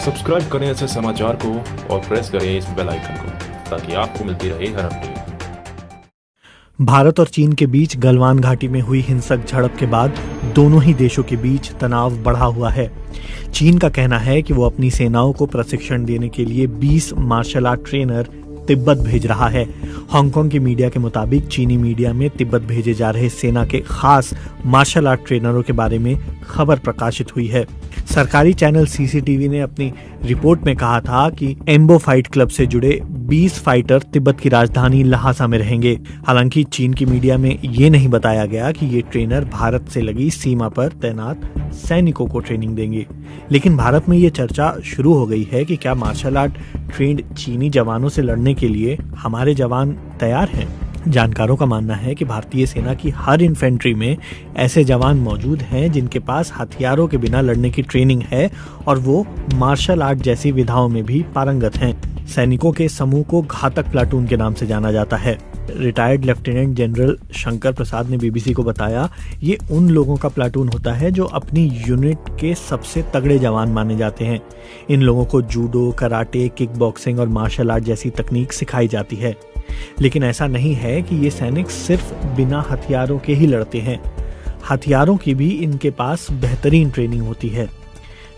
Subscribe करें ऐसे समाचार को और प्रेस करें इस बेल आइकन को ताकि आपको मिलती रहे हर अपडेट। भारत और चीन के बीच गलवान घाटी में हुई हिंसक झड़प के बाद दोनों ही देशों के बीच तनाव बढ़ा हुआ है। चीन का कहना है कि वो अपनी सेनाओं को प्रशिक्षण देने के लिए 20 मार्शल आर्ट ट्रेनर तिब्बत भेज रहा है। हांगकांग की मीडिया के मुताबिक चीनी मीडिया में तिब्बत भेजे जा रहे सेना के खास मार्शल आर्ट ट्रेनरों के बारे में खबर प्रकाशित हुई है। सरकारी चैनल सीसीटीवी ने अपनी रिपोर्ट में कहा था कि एम्बो फाइट क्लब से जुड़े 20 फाइटर तिब्बत की राजधानी लहासा में रहेंगे। हालांकि चीन की मीडिया में ये नहीं बताया गया कि ये ट्रेनर भारत से लगी सीमा पर तैनात सैनिकों को ट्रेनिंग देंगे। लेकिन भारत में ये चर्चा शुरू हो गई है कि क्या मार्शल आर्ट ट्रेंड चीनी जवानों से लड़ने के लिए हमारे जवान तैयार हैं। जानकारों का मानना है कि भारतीय सेना की हर इन्फेंट्री में ऐसे जवान मौजूद हैं जिनके पास हथियारों के बिना लड़ने की ट्रेनिंग है और वो मार्शल आर्ट जैसी विधाओं में भी पारंगत हैं। सैनिकों के समूह को घातक प्लाटून के नाम से जाना जाता है। Retired lieutenant general Shankar Prasad ने बीबीसी को बताया, ये उन लोगों का प्लाटून होता है जो अपनी यूनिट के सबसे तगड़े जवान माने जाते हैं। इन लोगों को जूडो, कराटे, किक बॉक्सिंग और मार्शल आर्ट जैसी तकनीक सिखाई जाती है। लेकिन ऐसा नहीं है कि ये सैनिक सिर्फ बिना हथियारों के ही लड़ते हैं। हथियारों की भी इनके पास बेहतरीन ट्रेनिंग होती है।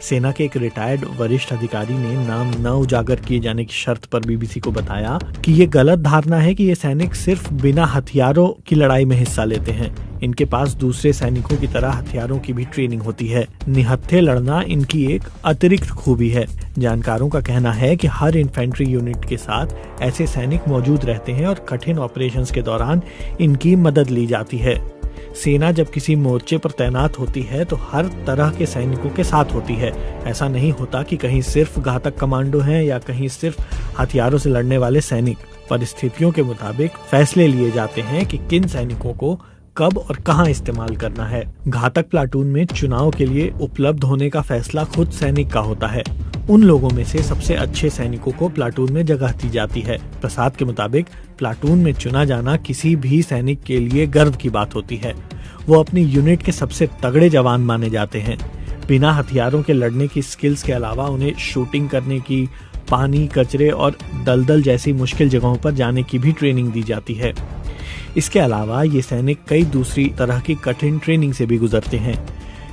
सेना के एक रिटायर्ड वरिष्ठ अधिकारी ने नाम न उजागर किए जाने की शर्त पर बीबीसी को बताया कि ये गलत धारणा है कि ये सैनिक सिर्फ बिना हथियारों की लड़ाई में हिस्सा लेते हैं। इनके पास दूसरे सैनिकों की तरह हथियारों की भी ट्रेनिंग होती है। निहत्थे लड़ना इनकी एक अतिरिक्त खूबी है। जानकारों का कहना है कि हर इन्फेंट्री यूनिट के साथ ऐसे सैनिक मौजूद रहते हैं और कठिन ऑपरेशंस के दौरान इनकी मदद ली जाती है। सेना जब किसी मोर्चे पर तैनात होती है तो हर तरह के सैनिकों के साथ होती है। ऐसा नहीं होता कि कहीं सिर्फ घातक कमांडो हैं या कहीं सिर्फ हथियारों से लड़ने वाले सैनिक। परिस्थितियों के मुताबिक फैसले लिए जाते हैं कि किन सैनिकों को कब और कहां इस्तेमाल करना है। घातक प्लाटून में चुनाव के लिए उपलब्ध होने का फैसला खुद सैनिक का होता है। उन लोगों में से सबसे अच्छे सैनिकों को प्लाटून में जगह दी जाती है। प्रसाद के मुताबिक प्लाटून में चुना जाना किसी भी सैनिक के लिए गर्व की बात होती है। वो अपनी यूनिट के सबसे तगड़े जवान माने जाते हैं। बिना हथियारों के लड़ने की स्किल्स के अलावा उन्हें शूटिंग करने की, पानी, कचरे और दलदल जैसी मुश्किल जगहों पर जाने की भी ट्रेनिंग दी जाती है। इसके अलावा ये सैनिक कई दूसरी तरह की कठिन ट्रेनिंग से भी गुजरते हैं।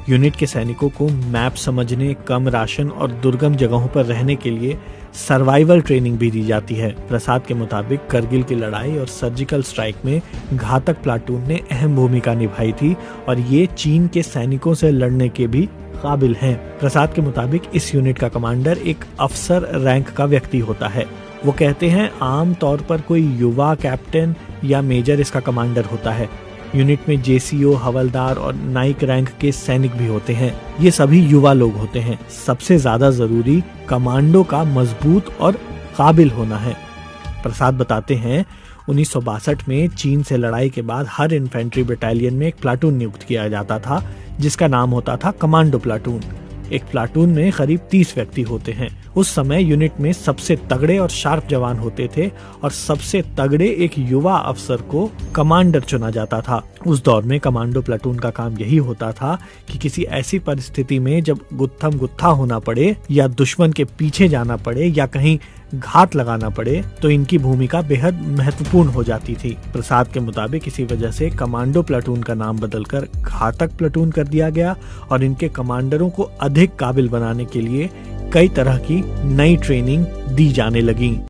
यूनिट के सैनिकों को मैप समझने, कम राशन और दुर्गम जगहों पर रहने के लिए सर्वाइवल ट्रेनिंग भी दी जाती है। प्रसाद के मुताबिक करगिल की लड़ाई और सर्जिकल स्ट्राइक में घातक प्लाटून ने अहम भूमिका निभाई थी और ये चीन के सैनिकों से लड़ने के भी काबिल हैं। प्रसाद के मुताबिक इस यूनिट का कमांडर एक अफसर रैंक का व्यक्ति होता है। वो कहते हैं आम तौर पर कोई युवा कैप्टन या मेजर इसका कमांडर होता है। यूनिट में जेसीओ, हवलदार और नाइक रैंक के सैनिक भी होते हैं। ये सभी युवा लोग होते हैं। सबसे ज्यादा जरूरी कमांडो का मजबूत और काबिल होना है। प्रसाद बताते हैं 1962 में चीन से लड़ाई के बाद हर इन्फेंट्री बटालियन में एक प्लाटून नियुक्त किया जाता था जिसका नाम होता था कमांडो प्लाटून। एक प्लाटून में करीब 30 व्यक्ति होते हैं। उस समय यूनिट में सबसे तगड़े और शार्प जवान होते थे और सबसे तगड़े एक युवा अफसर को कमांडर चुना जाता था। उस दौर में कमांडो प्लाटून का काम यही होता था कि किसी ऐसी परिस्थिति में जब गुत्थम गुत्था होना पड़े या दुश्मन के पीछे जाना पड़े या कहीं घात लगाना पड़े तो इनकी भूमिका बेहद महत्वपूर्ण हो जाती थी। प्रसाद के मुताबिक इसी वजह से कमांडो प्लाटून का नाम बदलकर घातक प्लाटून कर दिया गया और इनके कमांडरों को अधिक काबिल बनाने के लिए कई तरह की नई ट्रेनिंग दी जाने लगी।